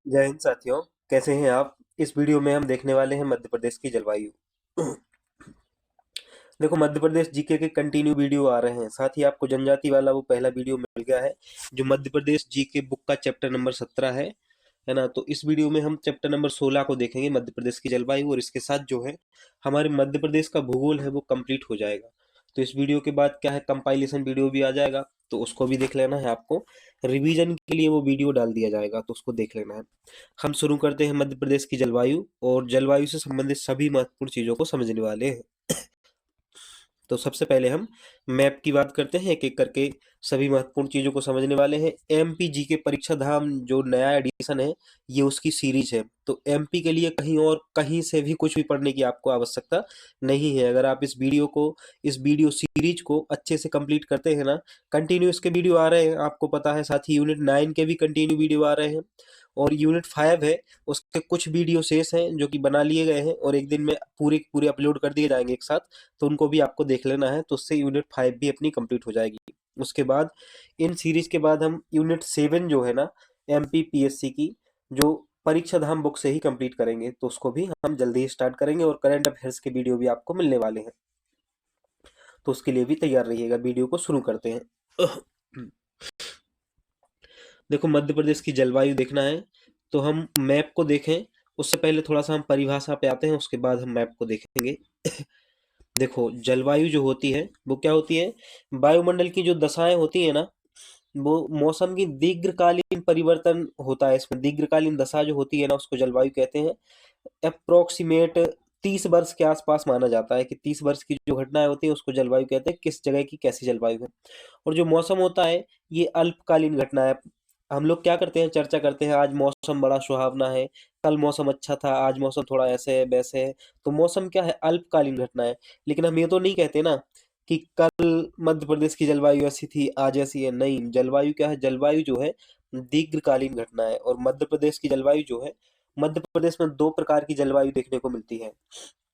जय हिंद साथियों। कैसे हैं आप? इस वीडियो में हम देखने वाले हैं मध्य प्रदेश की जलवायु। देखो, मध्य प्रदेश जीके के कंटिन्यू वीडियो आ रहे हैं। साथ ही आपको जनजाति वाला वो पहला वीडियो मिल गया है, जो मध्य प्रदेश जीके बुक का चैप्टर नंबर 17 है ना। तो इस वीडियो में हम चैप्टर नंबर 16 को देखेंगे, मध्य प्रदेश की जलवायु, और इसके साथ जो है हमारे मध्य प्रदेश का भूगोल है वो कंप्लीट हो जाएगा। तो इस वीडियो के बाद क्या है, कंपाइलेशन वीडियो भी आ जाएगा, तो उसको भी देख लेना है आपको। रिवीजन के लिए वो वीडियो डाल दिया जाएगा, तो उसको देख लेना है। हम शुरू करते हैं मध्य प्रदेश की जलवायु, और जलवायु से संबंधित सभी महत्वपूर्ण चीजों को समझने वाले हैं। तो सबसे पहले हम मैप की बात करते हैं, एक एक करके सभी महत्वपूर्ण चीजों को समझने वाले हैं। एमपी जी के परीक्षा धाम जो नया एडिशन है, ये उसकी सीरीज है। तो एमपी के लिए कहीं और कहीं से भी कुछ भी पढ़ने की आपको आवश्यकता नहीं है। अगर आप इस वीडियो सीरीज को अच्छे से कंप्लीट करते हैं ना, कंटिन्यू इसके वीडियो आ रहे हैं, आपको पता है। साथ ही यूनिट 9 के भी कंटिन्यू वीडियो आ रहे हैं, और यूनिट 5 है, उसके कुछ वीडियो शेष हैं जो कि बना लिए गए हैं, और एक दिन में पूरे पूरे अपलोड कर दिए जाएंगे एक साथ। तो उनको भी आपको देख लेना है, तो उससे यूनिट 5 भी अपनी कंप्लीट हो जाएगी। उसके बाद इन सीरीज के बाद हम यूनिट 7 जो है ना, एमपीपीएससी की, जो परीक्षा धाम बुक से ही कंप्लीट करेंगे, तो उसको भी हम जल्दी ही स्टार्ट करेंगे, और करंट अफेयर्स के वीडियो भी आपको मिलने वाले हैं। तो उसके लिए भी तैयार रहिएगा। वीडियो को शुरू करते हैं। देखो, मध्य प्रदेश की जलवायु देखना है तो हम मैप को देखें। उससे पहले थोड़ा सा हम परिभाषा पे आते हैं, उसके बाद हम मैप को देखेंगे। देखो, जलवायु जो होती है वो क्या होती है? वायुमंडल की जो दशाएं होती है ना, वो मौसम की दीर्घकालीन परिवर्तन होता है। इसमें दीर्घकालीन दशा जो होती है ना, उसको जलवायु कहते हैं। अप्रोक्सीमेट 30 वर्ष के आसपास माना जाता है कि 30 वर्ष की जो घटनाएं होती है उसको जलवायु कहते हैं, किस जगह की कैसी जलवायु है। और जो मौसम होता है, ये अल्पकालीन घटना है। हम लोग क्या करते हैं, चर्चा करते हैं, आज मौसम बड़ा सुहावना है, कल मौसम अच्छा था, आज मौसम थोड़ा ऐसे है वैसे है। तो मौसम क्या है, अल्पकालीन घटना है। लेकिन हम ये तो नहीं कहते ना कि कल मध्य प्रदेश की जलवायु ऐसी थी, आज ऐसी है। नहीं, जलवायु क्या है, जलवायु जो है दीर्घकालीन घटना है। और मध्य प्रदेश की जलवायु जो है, मध्य प्रदेश में दो प्रकार की जलवायु देखने को मिलती है।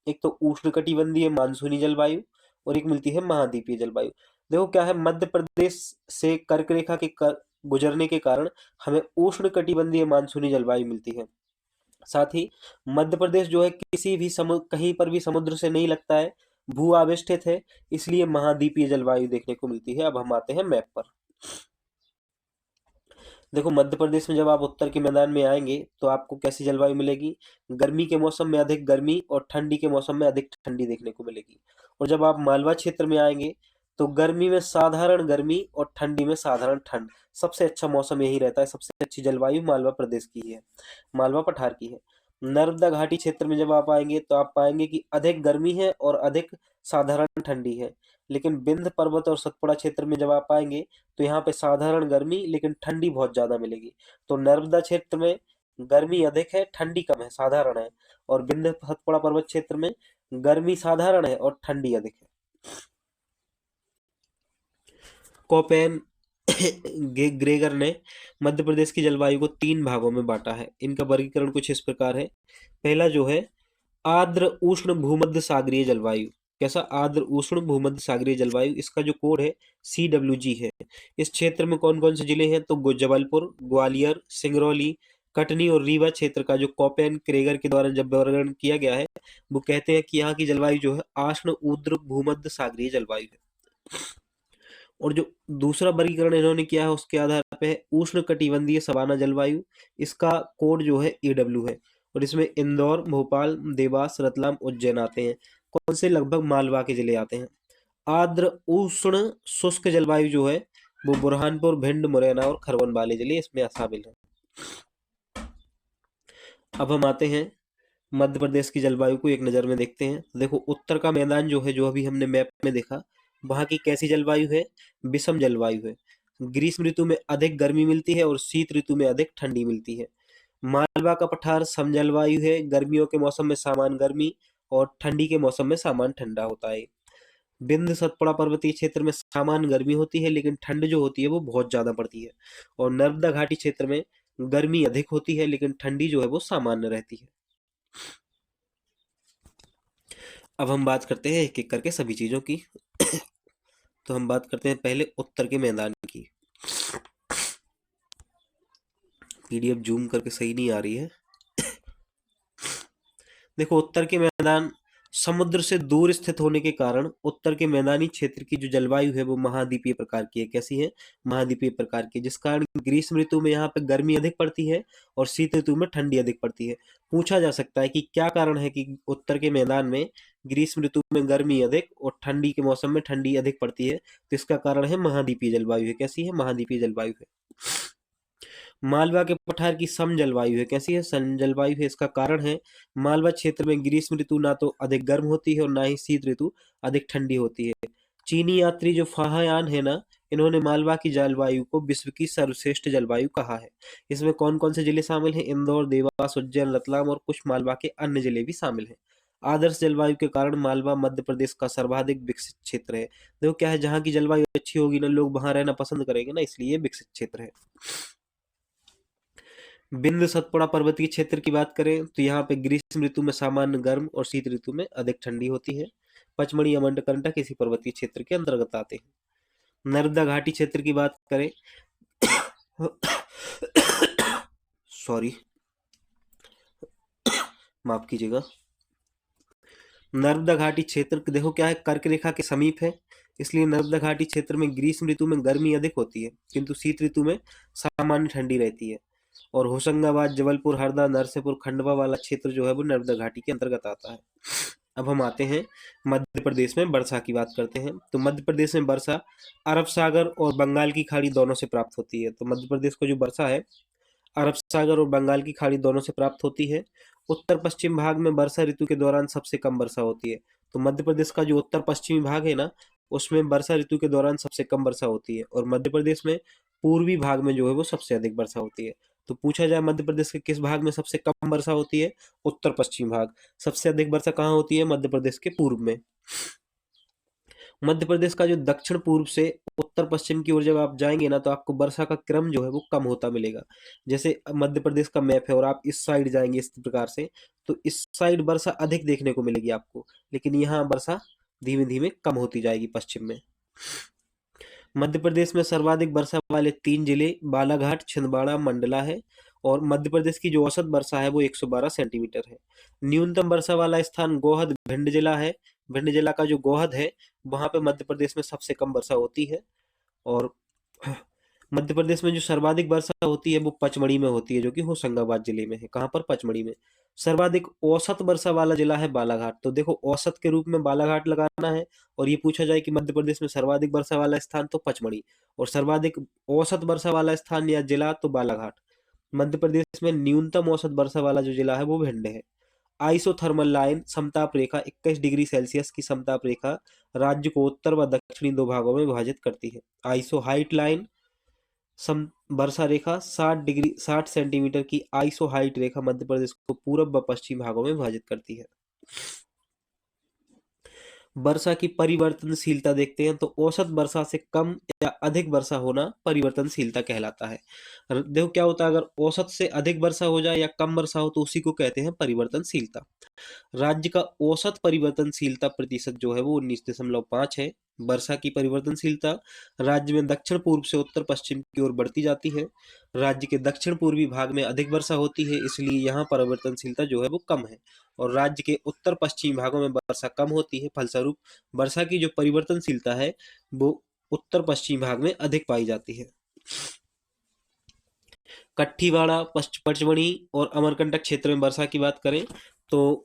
एक तो उष्णकटिबंधीय मानसूनी जलवायु, और एक मिलती है महाद्वीपीय जलवायु। देखो क्या है, मध्य प्रदेश से कर्क रेखा के गुजरने के कारण हमें उष्णकटिबंधीय मानसूनी जलवायु मिलती है। साथ ही मध्य प्रदेश जो है किसी भी कहीं पर भी समुद्र से नहीं लगता है, भू आवेष्टित है, इसलिए महाद्वीपीय जलवायु देखने को मिलती है। अब हम आते हैं मैप पर। देखो, मध्य प्रदेश में जब आप उत्तर के मैदान में आएंगे तो आपको कैसी जलवायु मिलेगी? गर्मी के मौसम में अधिक गर्मी, और ठंडी के मौसम में अधिक ठंडी देखने को मिलेगी। और जब आप मालवा क्षेत्र में आएंगे तो गर्मी में साधारण गर्मी और ठंडी में साधारण ठंड। सबसे अच्छा मौसम यही रहता है, सबसे अच्छी जलवायु मालवा प्रदेश की है, मालवा पठार की है। नर्मदा घाटी क्षेत्र में जब आप आएंगे तो आप पाएंगे कि अधिक गर्मी है और अधिक साधारण ठंडी है। लेकिन विंध्य पर्वत और सतपुड़ा क्षेत्र में जब आप आएंगे तो यहाँ पे साधारण गर्मी लेकिन ठंडी बहुत ज्यादा मिलेगी। तो नर्मदा क्षेत्र में गर्मी अधिक है, ठंडी कम है, साधारण है। और विंध्य सतपुड़ा पर्वत क्षेत्र में गर्मी साधारण है और ठंडी अधिक है। कोपेन ग्रेगर ने मध्य प्रदेश की जलवायु को 3 भागों में बांटा है। इनका वर्गीकरण कुछ इस प्रकार है। पहला जो है, आर्द्र उष्ण भूमध्य सागरीय जलवायु। कैसा? आर्द्र उष्ण भूमध्य सागरीय जलवायु। इसका जो कोड है CWG है। इस क्षेत्र में कौन कौन से जिले हैं? तो जबलपुर, ग्वालियर, सिंगरौली, कटनी और रीवा क्षेत्र का जो कोपेन क्रेगर के द्वारा जब वर्गीकरण किया गया है, वो कहते हैं कि यहाँ की जलवायु जो है आष्ण उर्ध्व भूमध्य सागरीय जलवायु है। और जो दूसरा वर्गीकरण इन्होंने किया है उसके आधार पे है उष्ण कटिबंधीय सवाना जलवायु। इसका कोड जो है EW है। और इसमें इंदौर, भोपाल, देवास, रतलाम, उज्जैन आते हैं। कौन से? लगभग मालवा के जिले आते हैं। आर्द्र उष्ण शुष्क जलवायु जो है वो बुरहानपुर, भिंड, मुरैना और खरगोन वाले जिले इसमें शामिल हैं। अब हम आते हैं मध्य प्रदेश की जलवायु को एक नज़र में देखते हैं। तो देखो, उत्तर का मैदान जो है, जो अभी हमने मैप में देखा, वहाँ की कैसी जलवायु है? विषम जलवायु है। ग्रीष्म ऋतु में अधिक गर्मी मिलती है और शीत ऋतु में अधिक ठंडी मिलती है। मालवा का पठार सम जलवायु है। गर्मियों के मौसम में सामान्य गर्मी और ठंडी के मौसम में सामान्य ठंडा होता है। विंध्य सतपुड़ा पर्वतीय क्षेत्र में सामान्य गर्मी होती है, लेकिन ठंड जो होती है वो बहुत ज्यादा पड़ती है। और नर्मदा घाटी क्षेत्र में गर्मी अधिक होती है, लेकिन ठंडी जो है वो सामान्य रहती है। अब हम बात करते हैं एक एक करके सभी चीजों की। तो हम बात करते हैं पहले उत्तर के मैदान की। पीडीएफ जूम करके सही नहीं आ रही है। देखो, उत्तर के मैदान समुद्र से दूर स्थित होने के कारण उत्तर के मैदानी क्षेत्र की जो जलवायु है वो महाद्वीपीय प्रकार की है। कैसी है? महाद्वीपीय प्रकार की, जिस कारण ग्रीष्म ऋतु में यहाँ पे गर्मी अधिक पड़ती है और शीत ऋतु में ठंडी अधिक पड़ती है। पूछा जा सकता है कि क्या कारण है कि उत्तर के मैदान में ग्रीष्म ऋतु में गर्मी अधिक और ठंडी के मौसम में ठंडी अधिक पड़ती है। तो इसका कारण है महाद्वीपीय जलवायु है। कैसी है? महाद्वीपीय जलवायु है। मालवा के पठार की सम जलवायु है। कैसी है? सम जलवायु है। इसका कारण है मालवा क्षेत्र में ग्रीष्म ऋतु ना तो अधिक गर्म होती है और ना ही शीत ऋतु अधिक ठंडी होती है। चीनी यात्री जो फाहायान है ना, इन्होंने मालवा की जलवायु को विश्व की सर्वश्रेष्ठ जलवायु कहा है। इसमें कौन कौन से जिले शामिल हैं? इंदौर, देवास, उज्जैन, रतलाम और कुछ मालवा के अन्य जिले भी शामिल हैं। आदर्श जलवायु के कारण मालवा मध्य प्रदेश का सर्वाधिक विकसित क्षेत्र है। देखो क्या है, जहाँ की जलवायु अच्छी होगी ना, लोग वहां रहना पसंद करेंगे ना, इसलिए ये विकसित क्षेत्र है। बिंदु सतपुड़ा पर्वतीय क्षेत्र की बात करें तो यहाँ पे ग्रीष्म ऋतु में सामान्य गर्म और शीत ऋतु में अधिक ठंडी होती है। पचमढ़ी, अमरकंटक इसी पर्वतीय क्षेत्र के अंतर्गत आते हैं। नर्मदा घाटी क्षेत्र की बात करें सॉरी, माफ कीजिएगा। नर्मदा घाटी क्षेत्र देखो क्या है, कर्क रेखा के समीप है, इसलिए नर्मदा घाटी क्षेत्र में ग्रीष्म ऋतु में गर्मी अधिक होती है किंतु शीत ऋतु में सामान्य ठंडी रहती है। और होशंगाबाद, जबलपुर, हरदा, नरसिंहपुर, खंडवा वाला क्षेत्र जो है वो नर्मदा घाटी के अंतर्गत आता है। अब हम आते हैं मध्य प्रदेश में वर्षा की बात करते हैं। तो मध्य प्रदेश में वर्षा अरब सागर और बंगाल की खाड़ी दोनों से प्राप्त होती है। तो मध्य प्रदेश को जो वर्षा है अरब सागर और बंगाल की खाड़ी दोनों से प्राप्त होती है। उत्तर पश्चिम भाग में वर्षा ऋतु के दौरान सबसे कम वर्षा होती है। तो मध्य प्रदेश का जो उत्तर पश्चिमी भाग है ना, उसमें वर्षा ऋतु के दौरान सबसे कम वर्षा होती है और मध्य प्रदेश में पूर्वी भाग में जो है वो सबसे अधिक वर्षा होती है। तो पूछा जाए मध्य प्रदेश के किस भाग में सबसे कम वर्षा होती है? उत्तर पश्चिम भाग। सबसे अधिक वर्षा कहाँ होती है? मध्य प्रदेश के पूर्व में। मध्य प्रदेश का जो दक्षिण पूर्व से उत्तर पश्चिम की ओर जब आप जाएंगे ना, तो आपको वर्षा का क्रम जो है वो कम होता मिलेगा। जैसे मध्य प्रदेश का मैप है और आप इस साइड जाएंगे इस प्रकार से, तो इस साइड वर्षा अधिक देखने को मिलेगी आपको, लेकिन यहाँ वर्षा धीमे धीमे कम होती जाएगी पश्चिम में। मध्य प्रदेश में सर्वाधिक वर्षा वाले 3 जिले बालाघाट, छिंदवाड़ा, मंडला है और मध्य प्रदेश की जो औसत वर्षा है वो 112 सेंटीमीटर है। न्यूनतम वर्षा वाला स्थान गोहद, भिंड जिला है। भिंड जिला का जो गोहद है वहां पे मध्य प्रदेश में सबसे कम वर्षा होती है। और मध्य प्रदेश में जो सर्वाधिक वर्षा होती है वो पचमढ़ी में होती है, जो कि होशंगाबाद जिले में है। कहाँ पर? पचमढ़ी में। सर्वाधिक औसत वर्षा वाला जिला है बालाघाट। तो देखो, औसत के रूप में बालाघाट लगाना है और ये पूछा जाए कि मध्य प्रदेश में सर्वाधिक वर्षा वाला स्थान तो पचमढ़ी और सर्वाधिक औसत वर्षा वाला स्थान या जिला तो बालाघाट। मध्य प्रदेश में न्यूनतम औसत वर्षा वाला जो जिला है वो भिंड है। आइसोथर्मल लाइन समताप रेखा 21 डिग्री सेल्सियस की समताप रेखा राज्य को उत्तर व दक्षिणी दो भागों में विभाजित करती है। आइसो हाइट लाइन सम वर्षा रेखा 60 सेंटीमीटर की आइसो हाइट रेखा मध्य प्रदेश को पूर्व व पश्चिम भागों में विभाजित करती है। वर्षा की परिवर्तनशीलता देखते हैं, तो औसत वर्षा से कम या अधिक वर्षा होना परिवर्तनशीलता कहलाता है। देखो क्या होता है, अगर औसत से अधिक वर्षा हो जाए या कम वर्षा हो तो उसी को कहते हैं परिवर्तनशीलता। राज्य का औसत परिवर्तनशीलता प्रतिशत जो है वो 19.5 है। वर्षा की परिवर्तनशीलता राज्य में दक्षिण पूर्व से उत्तर पश्चिम की ओर बढ़ती जाती है। राज्य के दक्षिण पूर्वी भाग में अधिक वर्षा होती है, इसलिए यहाँ परिवर्तनशीलता जो है वो कम है और राज्य के उत्तर पश्चिमी भागों में वर्षा कम होती है। फलस्वरूप वर्षा की जो परिवर्तनशीलता है वो उत्तर पश्चिमी भाग में अधिक पाई जाती है। कट्ठीवाड़ा, पचमढ़ी और अमरकंटक क्षेत्र में वर्षा की बात करें तो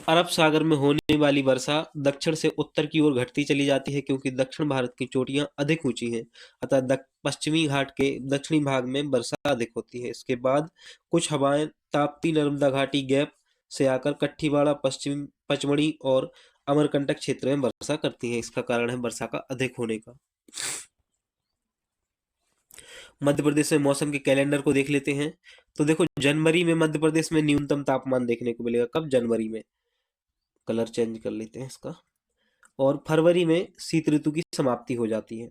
अरब सागर में होने वाली वर्षा दक्षिण से उत्तर की ओर घटती चली जाती है, क्योंकि दक्षिण भारत की चोटियां अधिक ऊंची हैं, अतः पश्चिमी घाट के दक्षिणी भाग में वर्षा अधिक होती है। इसके बाद कुछ हवाएं ताप्ती नर्मदा घाटी गैप से आकर कट्ठीवाड़ा, पचमढ़ी और अमरकंटक क्षेत्र में वर्षा करती है। इसका कारण है वर्षा का अधिक होने का। मध्य प्रदेश में मौसम के कैलेंडर को देख लेते हैं। तो देखो, जनवरी में मध्य प्रदेश में न्यूनतम तापमान देखने को मिलेगा। कब? जनवरी में। कलर चेंज कर लेते हैं इसका। और फरवरी में शीत ऋतु की समाप्ति हो जाती है।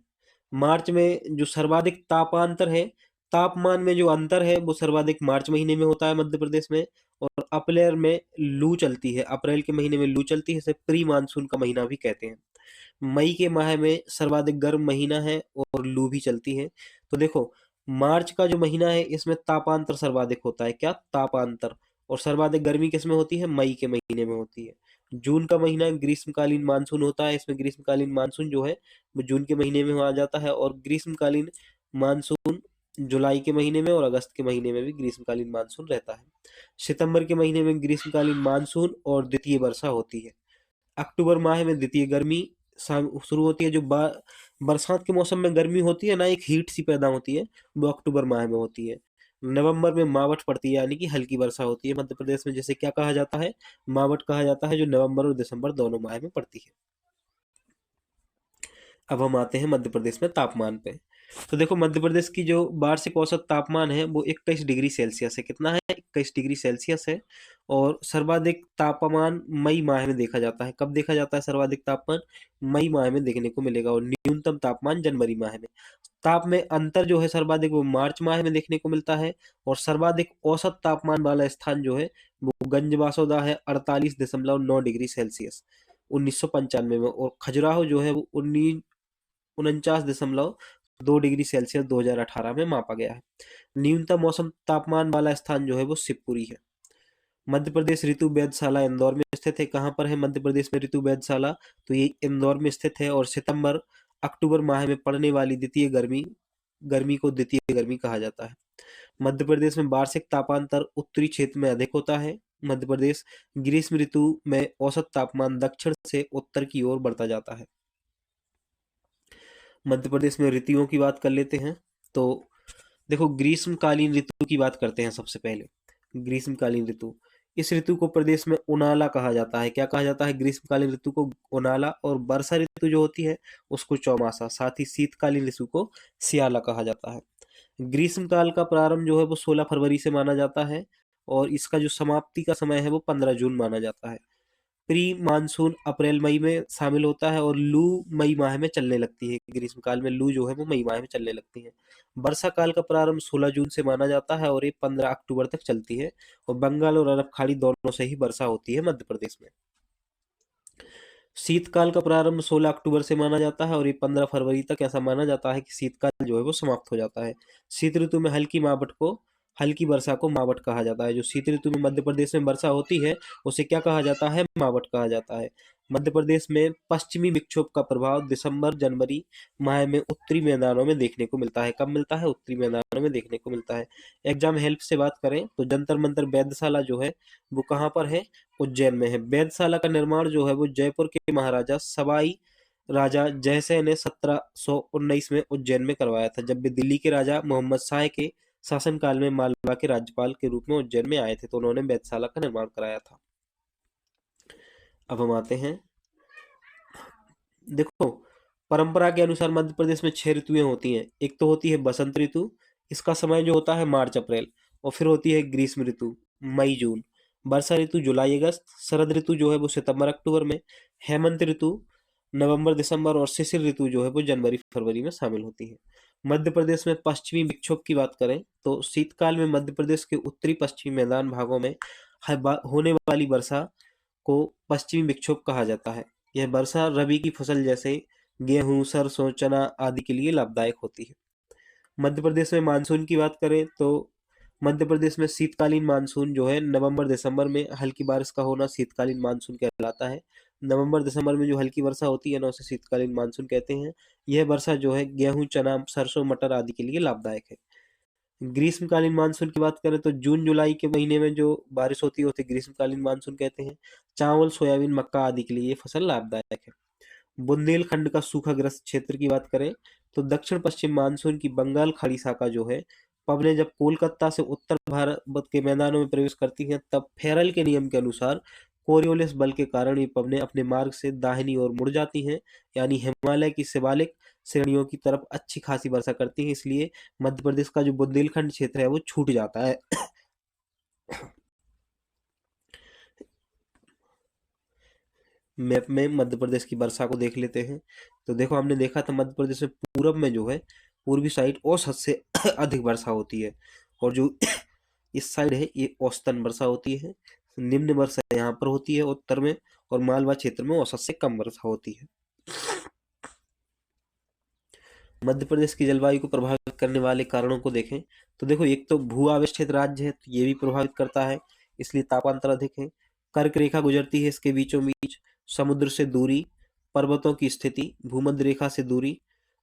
मार्च में जो सर्वाधिक तापांतर है, तापमान में जो अंतर है वो सर्वाधिक मार्च महीने में होता है मध्य प्रदेश में। और अप्रैल में लू चलती है, अप्रैल के महीने में लू चलती है, इसे प्री मानसून का महीना भी कहते हैं। मई के माह में सर्वाधिक गर्म महीना है और लू भी चलती है। तो देखो, मार्च का जो महीना है इसमें तापांतर सर्वाधिक होता है। क्या? तापांतर। और सर्वाधिक गर्मी किसमें होती है? मई के महीने में होती है। जून का महीना ग्रीष्मकालीन मानसून होता है, इसमें ग्रीष्मकालीन मानसून जो है वो जून के महीने में आ जाता है। और ग्रीष्मकालीन मानसून जुलाई के महीने में और अगस्त के महीने में भी ग्रीष्मकालीन मानसून रहता है। सितंबर के महीने में ग्रीष्मकालीन मानसून और द्वितीय वर्षा होती है। अक्टूबर माह में द्वितीय गर्मी शुरू होती है। जो बरसात के मौसम में गर्मी होती है ना, एक हीट सी पैदा होती है, वो अक्टूबर माह में होती है। नवंबर में मावठ पड़ती है, यानी कि हल्की वर्षा होती है मध्य प्रदेश में, जिसे क्या कहा जाता है? मावठ कहा जाता है, जो नवंबर और दिसंबर दोनों माह में पड़ती है। अब हम आते हैं मध्य प्रदेश में तापमान पे। तो देखो, मध्य प्रदेश की जो वार्षिक औसत तापमान है वो 21 डिग्री सेल्सियस है। कितना है? 21 डिग्री सेल्सियस है। और सर्वाधिक तापमान मई माह में देखा जाता है। कब देखा जाता है सर्वाधिक तापमान? मई माह में देखने को मिलेगा। और न्यूनतम तापमान जनवरी माह में। ताप में अंतर जो है सर्वाधिक वो मार्च माह में देखने को मिलता है। और सर्वाधिक औसत तापमान वाला स्थान जो है वो गंजबासौदा है, 48.9 डिग्री सेल्सियस 1995 में। और खजुराहो जो है वो 49.2 डिग्री सेल्सियस 2018 में मापा गया है। न्यूनतम मौसम तापमान वाला स्थान जो है वो शिवपुरी है। मध्य प्रदेश ऋतु वेधशाला इंदौर में स्थित है। कहाँ पर है मध्य प्रदेश में ऋतु वेधशाला? तो ये इंदौर में स्थित है। और सितंबर अक्टूबर माह में पड़ने वाली द्वितीय गर्मी गर्मी को द्वितीय गर्मी कहा जाता है। मध्य प्रदेश में वार्षिक तापांतर उत्तरी क्षेत्र में अधिक होता है। मध्य प्रदेश ग्रीष्म ऋतु में औसत तापमान दक्षिण से उत्तर की ओर बढ़ता जाता है। मध्य प्रदेश में ऋतुओं की बात कर लेते हैं। तो देखो, ग्रीष्मकालीन ऋतु की बात करते हैं सबसे पहले। ग्रीष्मकालीन ऋतु, इस ऋतु को प्रदेश में उनाला कहा जाता है। क्या कहा जाता है? ग्रीष्मकालीन ऋतु को उनाला। और वर्षा ऋतु जो होती है उसको चौमासा। साथ ही शीतकालीन ऋतु को सियाला कहा जाता है। ग्रीष्मकाल का प्रारंभ जो है वो 16 फरवरी से माना जाता है। और इसका जो समाप्ति का समय है वो 15 जून माना जाता है। प्री मानसून अप्रैल मई में शामिल होता है। और लू मई माह में चलने लगती है। ग्रीष्म काल में लू जो है वो मई माह में चलने लगती है। वर्षा काल का प्रारंभ 16 जून से माना जाता है और ये 15 अक्टूबर तक चलती है। और बंगाल और अरब खाड़ी दोनों से ही वर्षा होती है मध्य प्रदेश में। शीतकाल का प्रारंभ 16 अक्टूबर से माना जाता है और ये 15 फरवरी तक ऐसा माना जाता है कि शीतकाल जो है वो समाप्त हो जाता है। शीत ऋतु में हल्की वर्षा को मावठ कहा जाता है। जो शीत ऋतु में मध्य प्रदेश में वर्षा होती है उसे क्या कहा जाता है? मावठ कहा जाता है। मध्य प्रदेश में पश्चिमी विक्षोभ का प्रभाव दिसंबर जनवरी माह में उत्तरी मैदानों में देखने को मिलता है। कब मिलता है? उत्तरी मैदानों में देखने को मिलता है। एग्जाम हेल्प से बात करें तो जंतर मंतर वेधशाला जो है वो कहाँ पर है? उज्जैन में है। वेधशाला का निर्माण जो है वो जयपुर के महाराजा सवाई राजा जयसेन ने 1719 में उज्जैन में करवाया था, जब वे दिल्ली के राजा मोहम्मद शाह के शासनकाल में मालवा के राज्यपाल के रूप में उज्जैन में आए थे, तो उन्होंने वेधशाला का निर्माण कराया था। अब हम आते हैं, देखो, परंपरा के अनुसार मध्य प्रदेश में 6 ऋतुएं होती हैं। एक तो होती है बसंत ऋतु, इसका समय जो होता है मार्च अप्रैल। और फिर होती है ग्रीष्म ऋतु, मई जून। वर्षा ऋतु जुलाई अगस्त। शरद ऋतु जो है वो सितंबर अक्टूबर में। हेमंत ऋतु नवंबर दिसंबर। और शिशिर ऋतु जो है वो जनवरी फरवरी में शामिल होती है। मध्य प्रदेश में पश्चिमी विक्षोभ की बात करें तो शीतकाल में मध्य प्रदेश के उत्तरी पश्चिमी मैदान भागों में होने वाली वर्षा को पश्चिमी विक्षोभ कहा जाता है। यह वर्षा रबी की फसल जैसे गेहूं, सरसों, चना आदि के लिए लाभदायक होती है। मध्य प्रदेश में मानसून की बात करें तो मध्य प्रदेश में शीतकालीन मानसून जो है नवंबर दिसंबर में हल्की बारिश का होना शीतकालीन मानसून कहलाता है। नवंबर दिसंबर में जो हल्की वर्षा होती है ना उसे शीतकालीन मानसून कहते हैं। यह वर्षा जो है गेहूं, चना, सरसों, मटर आदि के लिए लाभदायक है। ग्रीष्मकालीन मानसून की बात करें तो जून जुलाई के महीने में जो बारिश होती है उसे ग्रीष्मकालीन मानसून कहते हैं। चावल, सोयाबीन, मक्का आदि के लिए ये फसल लाभदायक है। बुंदेलखंड का सूखाग्रस्त क्षेत्र की बात करें तो दक्षिण पश्चिम मानसून की बंगाल खाड़ी शाखा जो है पवनें जब कोलकाता से उत्तर भारत के मैदानों में प्रवेश करती हैं तब फेरल के नियम के अनुसार कोरियोलिस बल के कारण ये पवनें अपने मार्ग से दाहिनी ओर मुड़ जाती हैं, यानी हिमालय की शिवालिक श्रेणियों की तरफ अच्छी खासी वर्षा करती हैं। इसलिए मध्य प्रदेश का जो बुंदेलखंड क्षेत्र है वो छूट जाता है। मैप में मध्य प्रदेश की वर्षा को देख लेते हैं। तो देखो, हमने देखा था मध्य प्रदेश में पूरब में जो है पूर्वी साइड औसत से अधिक वर्षा होती है। और जो इस साइड है ये औसतन वर्षा होती है। निम्न वर्षा यहाँ पर होती है उत्तर में। और मालवा क्षेत्र में औसत से कम वर्षा होती है। मध्य प्रदेश की जलवायु को प्रभावित करने वाले कारणों को देखें तो देखो, एक तो भू आवेष्टित राज्य है तो ये भी प्रभावित करता है, इसलिए तापांतर अधिक है। कर्क रेखा गुजरती है इसके बीचों बीच, समुद्र से दूरी, पर्वतों की स्थिति, भूमध्य रेखा से दूरी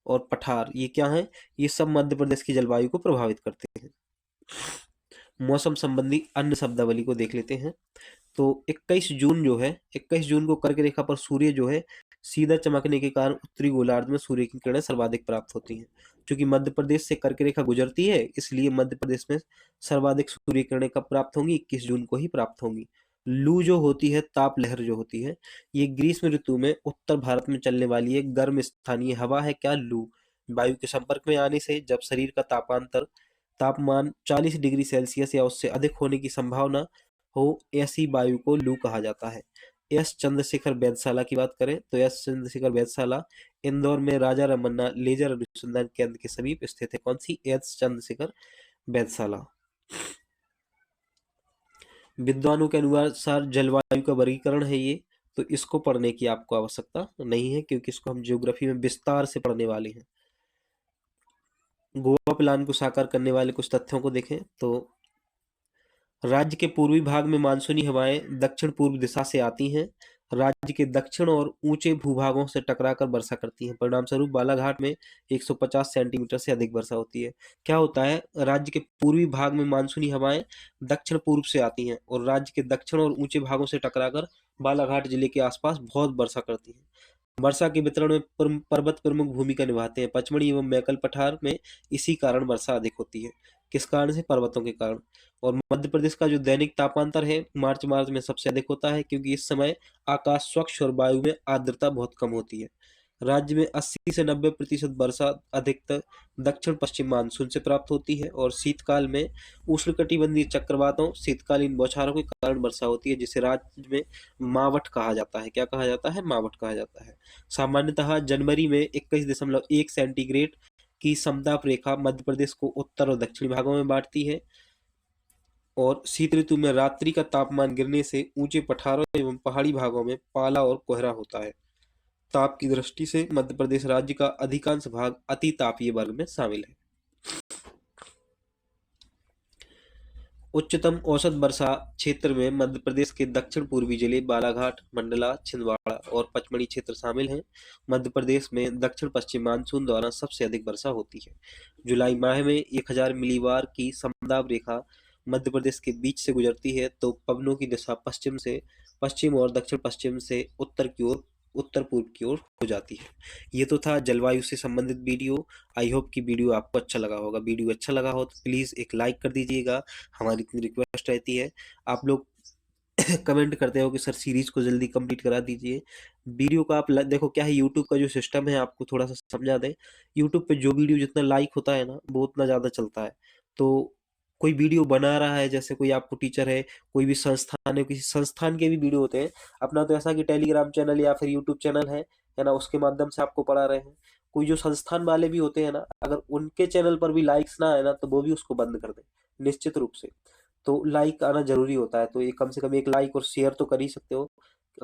और पठार, ये क्या है, ये सब मध्य प्रदेश की जलवायु को प्रभावित करते हैं। मौसम संबंधी अन्य शब्दावली को देख लेते हैं। तो 21 जून जो है, 21 जून को कर्क रेखा पर सूर्य जो है सीधा चमकने के कारण उत्तरी गोलार्ध में सूर्य की किरणें सर्वाधिक प्राप्त होती हैं। क्योंकि मध्य प्रदेश से कर्क रेखा गुजरती है, इसलिए मध्य प्रदेश में सर्वाधिक सूर्य किरणें कब प्राप्त होंगी, 21 जून को ही प्राप्त होंगी। लू जो होती है, ताप लहर जो होती है, ये ग्रीष्म ऋतु में उत्तर भारत में चलने वाली एक गर्म स्थानीय हवा है। क्या, लू। वायु के संपर्क में आने से जब शरीर का तापमान 40 डिग्री सेल्सियस या उससे अधिक होने की संभावना हो, ऐसी वायु को लू कहा जाता है। एस चंद्रशेखर वेधशाला की बात करें तो एस चंद्रशेखर वेधशाला इंदौर में राजा रमन्ना लेजर अनुसंधान केंद्र के समीप स्थित है। कौन सी, एस चंद्रशेखर वेधशाला। विद्वानों के अनुसार जलवायु का वर्गीकरण है ये, तो इसको पढ़ने की आपको आवश्यकता नहीं है, क्योंकि इसको हम ज्योग्राफी में विस्तार से पढ़ने वाले हैं। गोवा प्लान को साकार करने वाले कुछ तथ्यों को देखें तो राज्य के पूर्वी भाग में मानसूनी हवाएं दक्षिण पूर्व दिशा से आती हैं, राज्य के दक्षिण और ऊंचे भूभागों से टकराकर वर्षा करती हैं। परिणाम स्वरूप बालाघाट में 150 सेंटीमीटर से अधिक वर्षा होती है। क्या होता है, राज्य के पूर्वी भाग में मानसूनी हवाएं दक्षिण पूर्व से आती हैं और राज्य के दक्षिण और ऊंचे भागों से टकराकर बालाघाट जिले के आसपास बहुत वर्षा करती हैं। वर्षा के वितरण में पर्वत प्रमुख भूमिका निभाते हैं। पचमढ़ी एवं मैकल पठार में इसी कारण वर्षा अधिक होती है। किस कारण से, पर्वतों के कारण। और मध्य प्रदेश का जो दैनिक तापांतर है मार्च में सबसे अधिक होता है, क्योंकि इस समय आकाश स्वच्छ और वायु में आर्द्रता बहुत कम होती है। राज्य में 80 से 90% वर्षा अधिकतर दक्षिण पश्चिम मानसून से प्राप्त होती है और शीतकाल में उष्णकटिबंधीय चक्रवातों शीतकालीन बौछारों के कारण वर्षा होती है, जिसे राज्य में मावठ कहा जाता है। क्या कहा जाता है, मावठ कहा जाता है। सामान्यतः जनवरी में 21.1 सेंटीग्रेड की समताप रेखा मध्य प्रदेश को उत्तर और दक्षिणी भागों में बांटती है और शीत ऋतु में रात्रि का तापमान गिरने से ऊंचे पठारों एवं पहाड़ी भागों में पाला और कोहरा होता है। ताप की दृष्टि से मध्य प्रदेश राज्य का अधिकांश भाग अति तापीय वर्ग में शामिल है। उच्चतम औसत वर्षा क्षेत्र में मध्य प्रदेश के दक्षिण पूर्वी जिले बालाघाट, मंडला, छिंदवाड़ा और पचमढ़ी क्षेत्र शामिल हैं। मध्य प्रदेश में दक्षिण पश्चिम मानसून दौरान सबसे अधिक वर्षा होती है। जुलाई माह में 1000 मिलीबार की समदाब रेखा मध्य प्रदेश के बीच से गुजरती है, तो पवनों की दिशा पश्चिम से पश्चिम और दक्षिण पश्चिम से उत्तर की ओर, उत्तर पूर्व की ओर हो जाती है। ये तो था जलवायु से संबंधित वीडियो। आई होप कि वीडियो आपको अच्छा लगा होगा। वीडियो अच्छा लगा हो तो प्लीज़ एक लाइक कर दीजिएगा, हमारी इतनी रिक्वेस्ट रहती है। आप लोग कमेंट करते हो कि सर सीरीज को जल्दी कंप्लीट करा दीजिए। वीडियो का आप देखो क्या है, यूट्यूब का जो सिस्टम है आपको थोड़ा सा समझा दें। यूट्यूब पे जो वीडियो जितना लाइक होता है ना, वो उतना ज़्यादा चलता है। तो कोई वीडियो बना रहा है, जैसे कोई आपको टीचर है, कोई भी संस्थान है, किसी संस्थान के भी वीडियो होते हैं। अपना तो ऐसा कि टेलीग्राम चैनल या फिर यूट्यूब चैनल है ना, उसके माध्यम से आपको पढ़ा रहे हैं। कोई जो संस्थान वाले भी होते हैं ना, अगर उनके चैनल पर भी लाइक्स ना आए ना, तो वो भी उसको बंद कर दें निश्चित रूप से। तो लाइक आना जरूरी होता है, तो ये कम से कम एक लाइक और शेयर तो कर ही सकते हो।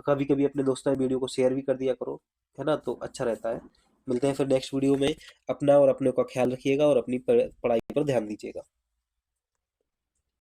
कभी कभी अपने दोस्तों में वीडियो को शेयर भी कर दिया करो, है ना, तो अच्छा रहता है। मिलते हैं फिर नेक्स्ट वीडियो में। अपना और अपने का ख्याल रखिएगा और अपनी पढ़ाई पर ध्यान दीजिएगा।